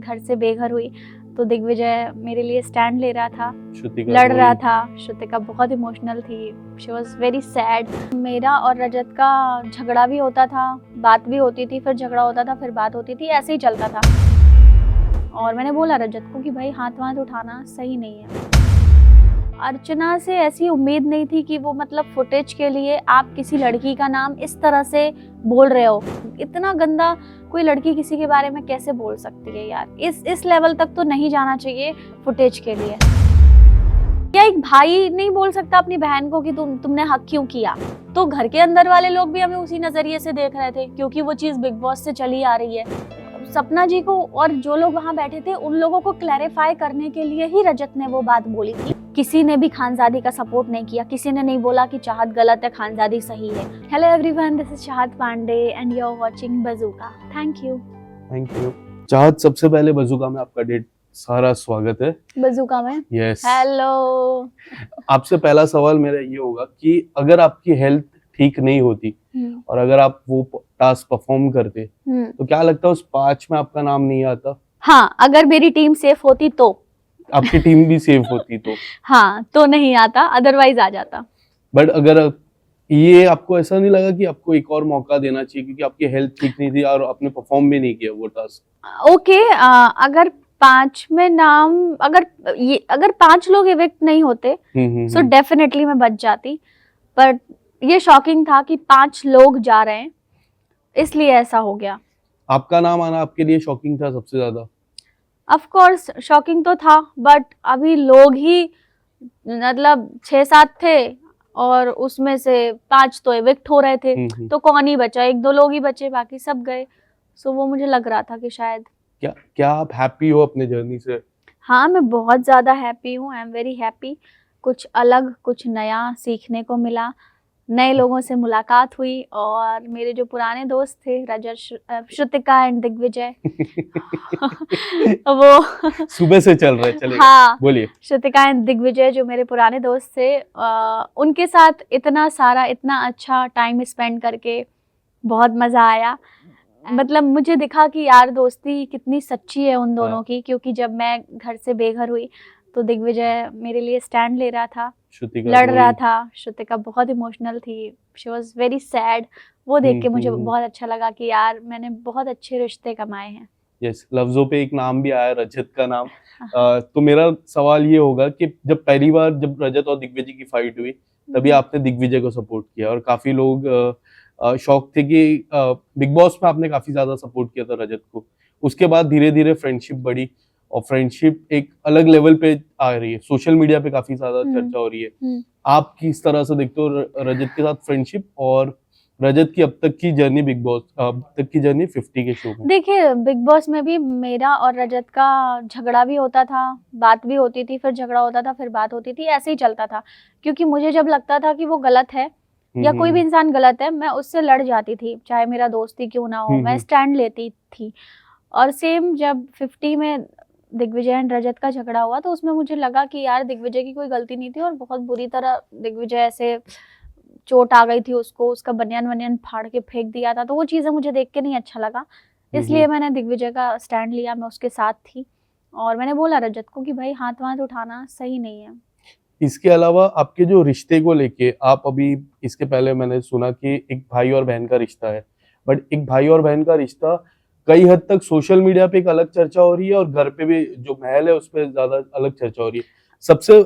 घर से बेघर हुई तो दिग्विजय मेरे लिए स्टैंड ले रहा था, श्रुतिका लड़ रहा था। श्रुतिका बहुत इमोशनल थी, शी वॉज वेरी सैड। मेरा और रजत का झगड़ा भी होता था, बात भी होती थी, फिर झगड़ा होता था, फिर बात होती थी, ऐसे ही चलता था। और मैंने बोला रजत को कि भाई हाथ वाथ उठाना सही नहीं है। अर्चना से ऐसी उम्मीद नहीं थी कि वो मतलब फुटेज के लिए आप किसी लड़की का नाम इस तरह से बोल रहे हो। इतना गंदा कोई लड़की किसी के बारे में कैसे बोल सकती है यार। इस लेवल तक तो नहीं जाना चाहिए फुटेज के लिए। क्या एक भाई नहीं बोल सकता अपनी बहन को कि तुमने हक क्यों किया? तो घर के अंदर वाले लोग भी हमें उसी नजरिए से देख रहे थे, क्योंकि वो चीज बिग बॉस से चली आ रही है। सपना जी को और जो लोग वहाँ बैठे थे उन लोगों को क्लैरिफाई करने के लिए ही रजत ने वो बात बोली थी। किसी ने भी खानजादी का सपोर्ट नहीं किया, किसी ने नहीं बोला कि चाहत गलत है, खानजादी सही है। Hello everyone, this is Chahat Pandey and you are watching Bazooka. Thank you. Chahat, सबसे पहले बज़ूका में आपका ढेर सारा स्वागत है। बज़ूका में यस। हेलो। आपसे पहला सवाल मेरा ये होगा कि अगर आपकी हेल्थ ठीक नहीं होती और अगर आप वो टास्क परफॉर्म करते तो क्या लगता है उस 5 में आपका नाम नहीं आता? हाँ, अगर मेरी टीम सेफ होती तो। आपकी टीम भी सेफ होती तो? हाँ, तो नहीं आता, अदरवाइज आ जाता। बट अगर ये आपको ऐसा नहीं लगा कि आपको एक और मौका देना चाहिए, क्योंकि आपकी हेल्थ ठीक नहीं थी और आपने परफॉर्म भी नहीं किया वो टास्क? ओके, अगर 5 में नाम, अगर 5 लोग इविक्ट नहीं होते सो डेफिनेटली मैं बच जाती। पर ये शॉकिंग था कि 5 लोग जा रहे हैं, इसलिए ऐसा हो गया। आपका नाम आना आपके लिए शॉकिंग था सबसे ज्यादा? ऑफ कोर्स शॉकिंग तो था, बट अभी लोग ही मतलब 6-7 थे और उसमें से 5 तो इविक्ट हो रहे थे, तो कौन ही बचा? 1-2 लोग ही बचे, बाकी सब गए। सो वो मुझे लग रहा था कि शायद। क्या आप हैप्पी हो अपने जर्नी से? हाँ, मैं बहुत ज्यादा हैप्पी हूँ। I am very happy. कुछ अलग, कुछ नया सीखने को मिला, नए लोगों से मुलाकात हुई और मेरे जो पुराने दोस्त थे रजत, श्रुतिका एंड दिग्विजय वो सुबह से चल रहा है, चलेगा। हाँ, बोलिए। श्रुतिका एंड दिग्विजय जो मेरे पुराने दोस्त थे, उनके साथ इतना अच्छा टाइम स्पेंड करके बहुत मजा आया। मतलब मुझे दिखा कि यार दोस्ती कितनी सच्ची है उन दोनों की, क्योंकि जब मैं घर से बेघर हुई तो दिग्विजय मेरे लिए स्टैंड ले रहा था, लड़ रहा था। श्रुतिका बहुत इमोशनल थी, शी वॉज वेरी सैड। वो देख के मुझे बहुत अच्छा लगा कि यार मैंने बहुत अच्छे रिश्ते कमाए हैं। यस, लफ्जों पे एक नाम भी आया, रजत का नाम। तो मेरा सवाल ये होगा कि जब पहली बार जब रजत और दिग्विजय की फाइट हुई तभी आपने दिग्विजय को सपोर्ट किया और काफी लोग शौक थे कि बिग बॉस में आपने काफी ज्यादा सपोर्ट किया था रजत को। उसके बाद धीरे धीरे फ्रेंडशिप बढ़ी और फ्रेंडशिप एक अलग लेवल पे आ रही है, सोशल मीडिया पे काफी ज्यादा चर्चा हो रही है। आप किस तरह से देखते हो रजत के साथ फ्रेंडशिप और रजत की अब तक की जर्नी, बिग बॉस अब तक की जर्नी 50 के शो में? देखिए, बिग बॉस में भी मेरा और रजत का झगड़ा भी होता था, बात भी होती थी, फिर झगड़ा होता था, फिर बात होती थी, ऐसे ही चलता था। क्योंकि मुझे जब लगता था कि वो गलत है या कोई भी इंसान गलत है, मैं उससे लड़ जाती थी, चाहे मेरा दोस्त ही क्यों ना हो, मैं स्टैंड लेती थी। और सेम जब 50 में दिग्विजय एंड रजत का झगड़ा हुआ तो उसमें मुझे लगा कि यार दिग्विजय की कोई गलती नहीं थी और बहुत बुरी तरह दिग्विजय ऐसे चोट आ गई थी उसको, उसका बनियान वनियान फाड़ के फेंक दिया था, तो वो चीजें मुझे देख के नहीं अच्छा लगा। इसलिए मैंने दिग्विजय का स्टैंड लिया, मैं उसके साथ थी और मैंने बोला रजत को कि भाई हाथ वाथ उठाना सही नहीं है। इसके अलावा आपके जो रिश्ते को लेके, आप अभी इसके पहले मैंने सुना कि एक भाई और बहन का रिश्ता है, बट एक भाई और बहन का रिश्ता कई हद तक सोशल मीडिया पे एक अलग चर्चा हो रही है और घर पे भी जो महल है उस पर ज्यादा अलग चर्चा हो रही है। सबसे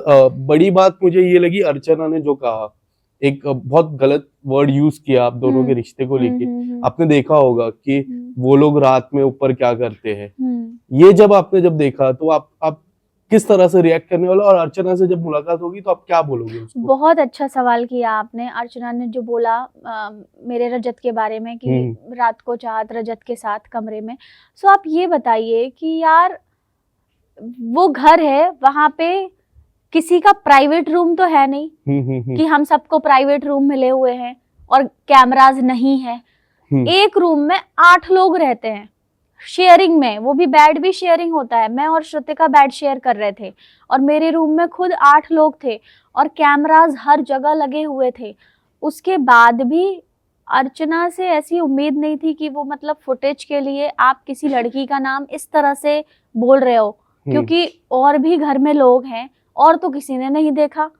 बड़ी बात मुझे ये लगी अर्चना ने जो कहा, एक बहुत गलत वर्ड यूज किया आप दोनों के रिश्ते को लेके। आपने देखा होगा कि वो लोग रात में ऊपर क्या करते हैं। ये जब देखा तो आप किस तरह से रिएक्ट करने वाला, और अर्चना से जब मुलाकात होगी तो आप क्या बोलोगे उसको? बहुत अच्छा सवाल किया आपने। अर्चना ने जो बोला मेरे रजत के बारे में कि रात को चाहत रजत के साथ कमरे में, सो आप ये बताइए कि यार वो घर है, वहां पे किसी का प्राइवेट रूम तो है नहीं कि हम सबको प्राइवेट रूम मिले हुए हैं और कैमराज नहीं है। एक रूम में 8 लोग रहते हैं शेयरिंग में, वो भी बेड भी शेयरिंग होता है। मैं और श्रुतिका बेड शेयर कर रहे थे और मेरे रूम में खुद 8 लोग थे और कैमराज हर जगह लगे हुए थे। उसके बाद भी अर्चना से ऐसी उम्मीद नहीं थी कि वो मतलब फुटेज के लिए आप किसी लड़की का नाम इस तरह से बोल रहे हो, क्योंकि और भी घर में लोग हैं और तो किसी ने नहीं देखा,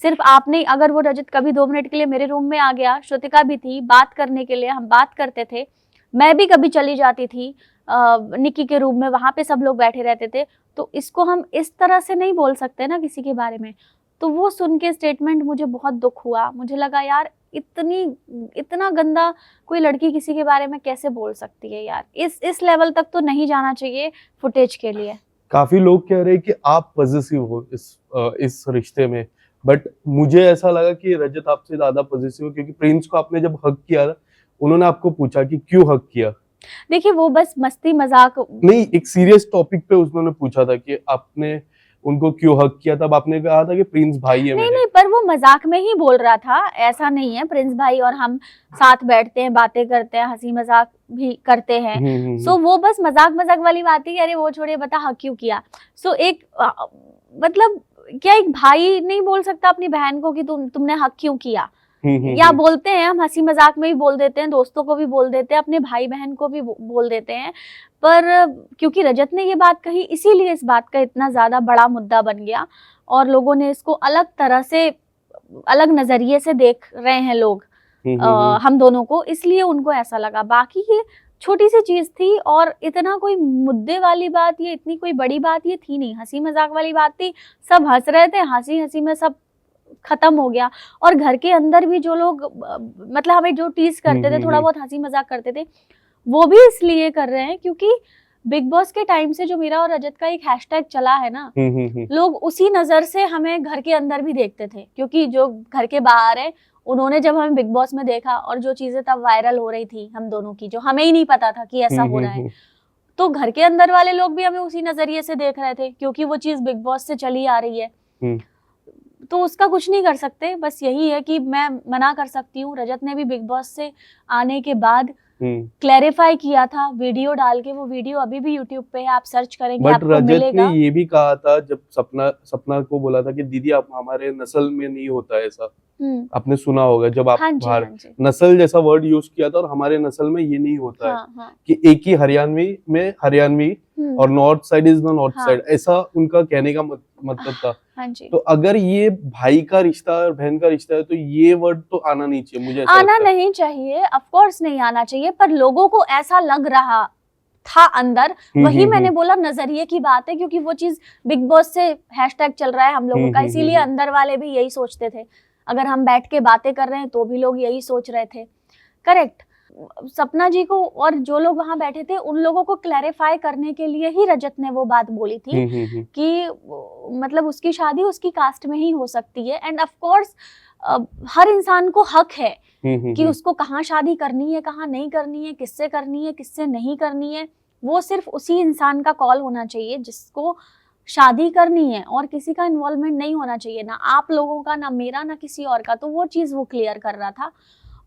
सिर्फ आपने। अगर वो रजत कभी 2 मिनट के लिए मेरे रूम में आ गया, श्रुतिका भी थी बात करने के लिए, हम बात करते थे, मैं भी कभी चली जाती थी निक्की के रूम में, वहां पे सब लोग बैठे रहते थे, तो इसको हम इस तरह से नहीं बोल सकते ना किसी के बारे में। तो वो सुन के स्टेटमेंट मुझे बहुत दुख हुआ, मुझे लगा यार इतना गंदा कोई लड़की किसी के बारे में कैसे बोल सकती है यार, इस लेवल तक तो नहीं जाना चाहिए फुटेज के लिए। काफी लोग कह रहे हैं कि आप पॉजिटिव हो इस रिश्ते में, बट मुझे ऐसा लगा कि रजत आपसे ज्यादा पॉजिटिव हो, क्योंकि प्रिंस को आपने जब हक किया था, उन्होंने आपको पूछा कि क्यों हक किया। देखिए वो बस मस्ती मजाक नहीं, एक सीरियस टॉपिक पे उन्होंने पूछा था कि आपने उनको क्यों हक किया, तब आपने कहा था कि प्रिंस भाई है नहीं मेरे। नहीं, पर वो मजाक में ही बोल रहा था, ऐसा नहीं है। प्रिंस भाई और हम साथ बैठते हैं, बातें करते हैं, हंसी मजाक भी करते हैं। सो वो बस मजाक मजाक वाली बात है कि अरे वो छोड़े, बता हक क्यों किया। सो एक मतलब क्या एक भाई नहीं बोल सकता अपनी बहन को कि तुमने हक क्यों किया, या बोलते हैं हम हंसी मजाक में भी बोल देते हैं, दोस्तों को भी बोल देते हैं, अपने भाई बहन को भी बोल देते हैं। पर क्योंकि रजत ने ये बात कही, इसीलिए इस बात का इतना ज्यादा बड़ा मुद्दा बन गया और लोगों ने इसको अलग तरह से, अलग नजरिए से देख रहे हैं लोग हम दोनों को, इसलिए उनको ऐसा लगा। बाकी ये छोटी सी चीज थी और इतना कोई मुद्दे वाली बात, ये इतनी कोई बड़ी बात ये थी नहीं, हंसी मजाक वाली बात थी, सब हंस रहे थे, हंसी हंसी में सब खत्म हो गया। और घर के अंदर भी जो लोग मतलब हमें जो टीज करते थे, थोड़ा बहुत हंसी मजाक करते थे, वो भी इसलिए कर रहे हैं क्योंकि बिग बॉस के टाइम से जो मेरा और रजत का एक हैशटैग चला है ना, लोग उसी नजर से हमें घर के अंदर भी देखते थे, क्योंकि जो घर के बाहर है उन्होंने जब हमें बिग बॉस में देखा और जो चीजें तब वायरल हो रही थी हम दोनों की, जो हमें ही नहीं पता था कि ऐसा हो रहा है, तो घर के अंदर वाले लोग भी हमें उसी नजरिए से देख रहे थे, क्योंकि वो चीज बिग बॉस से चली आ रही है। तो उसका कुछ नहीं कर सकते, बस यही है कि मैं मना कर सकती हूँ। रजत ने भी बिग बॉस से आने के बाद क्लैरिफाई किया था वीडियो डाल के, वो वीडियो अभी भी यूट्यूब पे है, आप सर्च करेंगे बट आपको रजत मिलेगा। ने ये भी कहा था जब सपना को बोला था कि दीदी आप हमारे नस्ल में नहीं होता ऐसा, आपने सुना होगा जब आप बाहर नस्ल जैसा वर्ड यूज किया था, और हमारे नस्ल में ये नहीं होता है कि एक ही हरियाणवी में हरियाणवी और north side is the north side, ऐसा उनका कहने का मतलब था। तो अगर ये भाई का रिश्ता और बहन का रिश्ता है तो ये वर्ड तो आना नहीं चाहिए, मुझे ऐसा आना नहीं चाहिए, ऑफ कोर्स नहीं आना चाहिए, पर लोगों को ऐसा लग रहा था अंदर, वही मैंने बोला नजरिए की बात है, क्योंकि वो चीज बिग बॉस से हैशटैग चल रहा है हम लोगों का, इसीलिए अंदर वाले भी यही सोचते थे। अगर हम बैठ के बातें कर रहे हैं तो भी लोग यही सोच रहे थे। करेक्ट। सपना जी को और जो लोग वहां बैठे थे उन लोगों को क्लैरिफाई करने के लिए ही रजत ने वो बात बोली थी कि मतलब उसकी शादी उसकी कास्ट में ही हो सकती है, एंड ऑफ कोर्स हर इंसान को हक है कि उसको कहाँ शादी करनी है, कहाँ नहीं करनी है, किससे करनी है, किससे नहीं करनी है, वो सिर्फ उसी इंसान का कॉल होना चाहिए जिसको शादी करनी है, और किसी का इन्वॉल्वमेंट नहीं होना चाहिए, ना आप लोगों का, ना मेरा, ना किसी और का। तो वो चीज वो क्लियर कर रहा था।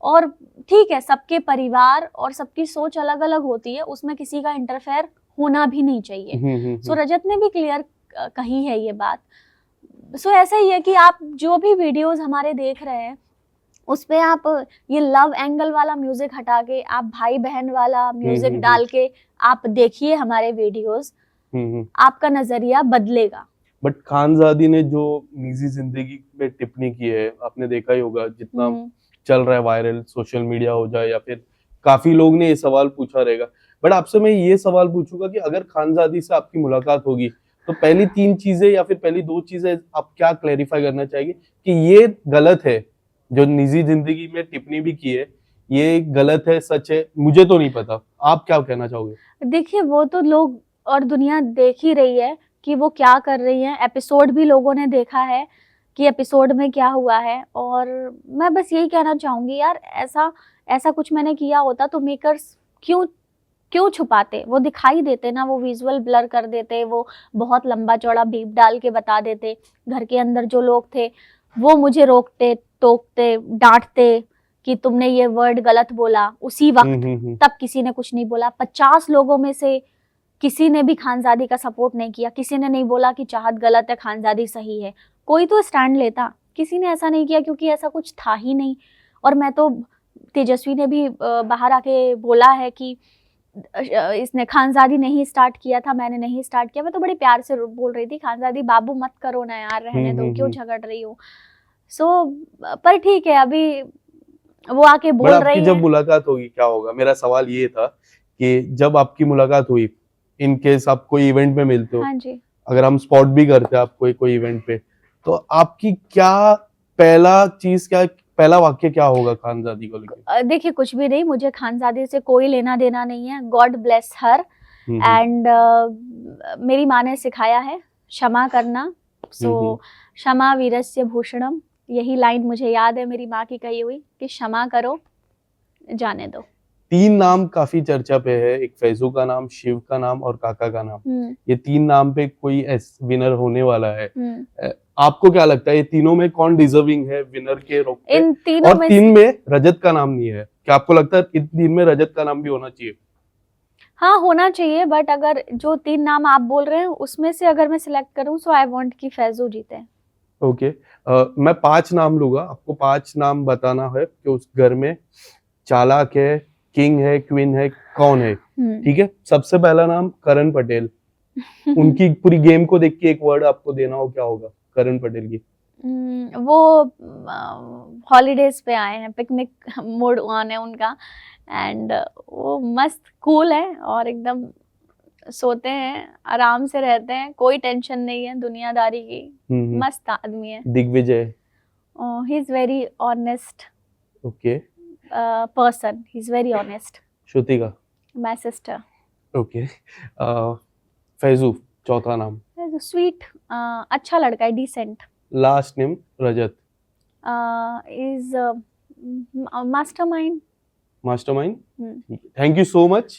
और ठीक है, सबके परिवार और सबकी सोच अलग अलग होती है, उसमें किसी का इंटरफेयर होना भी नहीं चाहिए। सो रजत ने भी क्लियर कही है ये बात। सो ऐसा ही है कि आप जो भी वीडियोस हमारे देख रहे हैं उस पे आप ये लव एंगल वाला म्यूजिक हटा के आप भाई बहन वाला म्यूजिक डाल के आप देखिए हमारे वीडियोस, आपका नजरिया बदलेगा। बट खानजादी ने जो निजी जिंदगी में टिप्पणी की है, आपने देखा ही होगा, जितना चल रहा है वायरल, सोशल मीडिया हो जाए या फिर काफी लोग ने ये सवाल पूछा रहेगा। बट आपसे मैं ये सवाल पूछूंगा कि अगर खानजादी से आपकी मुलाकात होगी तो पहली 3 चीजें या फिर पहली 2 चीजें आप क्या क्लैरिफाई करना चाहेंगे कि ये गलत है, जो निजी जिंदगी में टिप्पणी भी की है, ये गलत है, सच है, मुझे तो नहीं पता, आप क्या कहना चाहोगे? देखिए वो तो लोग और दुनिया देख ही रही है कि वो क्या कर रही है, एपिसोड भी लोगों ने देखा है कि एपिसोड में क्या हुआ है। और मैं बस यही कहना चाहूंगी यार, ऐसा कुछ मैंने किया होता तो मेकर्स क्यों छुपाते, वो दिखाई देते ना, वो विजुअल ब्लर कर देते, वो बहुत लंबा चौड़ा बीप डाल के बता देते। घर के अंदर जो लोग थे वो मुझे रोकते, टोकते, डांटते कि तुमने ये वर्ड गलत बोला उसी वक्त, तब किसी ने कुछ नहीं बोला। 50 लोगों में से किसी ने भी खानजादी का सपोर्ट नहीं किया, किसी ने नहीं बोला कि चाहत गलत है, खानजादी सही है, कोई तो स्टैंड लेता, किसी ने ऐसा नहीं किया क्योंकि ऐसा कुछ था ही नहीं। और मैं तो, तेजस्वी ने भी बाहर आके बोला है कि इसने खानजादी नहीं स्टार्ट किया था, मैंने नहीं स्टार्ट किया। मैं तो बड़े प्यार से बोल रही थी, खानजादी बाबू मत करो ना यार, रहने दो, क्यों झगड़ रही हो। पर ठीक है, अभी वो आके बोल बट रही आपकी है। जब मुलाकात होगी क्या होगा, मेरा सवाल ये था कि जब आपकी मुलाकात हुई, इन केस आप कोई इवेंट में मिलते हो, हाँ जी। अगर हम स्पॉट भी करते हैं आप कोई इवेंट पे, तो आपकी क्या पहला वाक्य क्या होगा खानजादी को लेकर? देखिए, कुछ भी नहीं, मुझे खानजादी से कोई लेना देना नहीं है। God bless her. एंड मेरी माँ ने सिखाया है क्षमा करना। सो क्षमा वीरस्य भूषणम, यही लाइन मुझे याद है मेरी माँ की कही हुई कि क्षमा करो, जाने दो। 3 नाम काफी चर्चा पे है, एक फैजू का नाम, शिव का नाम और काका का नाम। ये 3 नाम पे कोई विनर होने वाला है। आपको क्या लगता है ये तीनों में कौन डिजर्विंग है विनर के रूप में? इन तीनों और 3 में रजत का नाम नहीं है, क्या आपको लगता है इन 3 में रजत का नाम भी होना चाहिए? हाँ, होना चाहिए, बट अगर जो 3 नाम आप बोल रहे हैं उसमें से अगर मैं सिलेक्ट करूं, सो आई वांट कि फैजू जीते। ओके, मैं 5 नाम लूंगा, आपको 5 नाम बताना है कि उस घर में चालाक है, किंग है, क्वीन है, कौन है। ठीक है, सबसे पहला नाम करण पटेल। उनकी पूरी गेम को देख के एक वर्ड आपको देना हो, क्या होगा करण पटेल की? वो हॉलीडेज पे आए हैं, पिकनिक मूड ऑन है उनका। एंड वो मस्त कूल है और एकदम सोते हैं, आराम से रहते हैं, कोई टेंशन नहीं है दुनियादारी की। मस्त आदमी है। Digvijay? He is very honest okay. Person, he is very honest. Shrutika? My sister. Okay. Faizu चौथा नाम? स्वीट, अच्छा लड़का है, decent. Last name Rajat? Is mastermind. Mastermind. Thank you so much.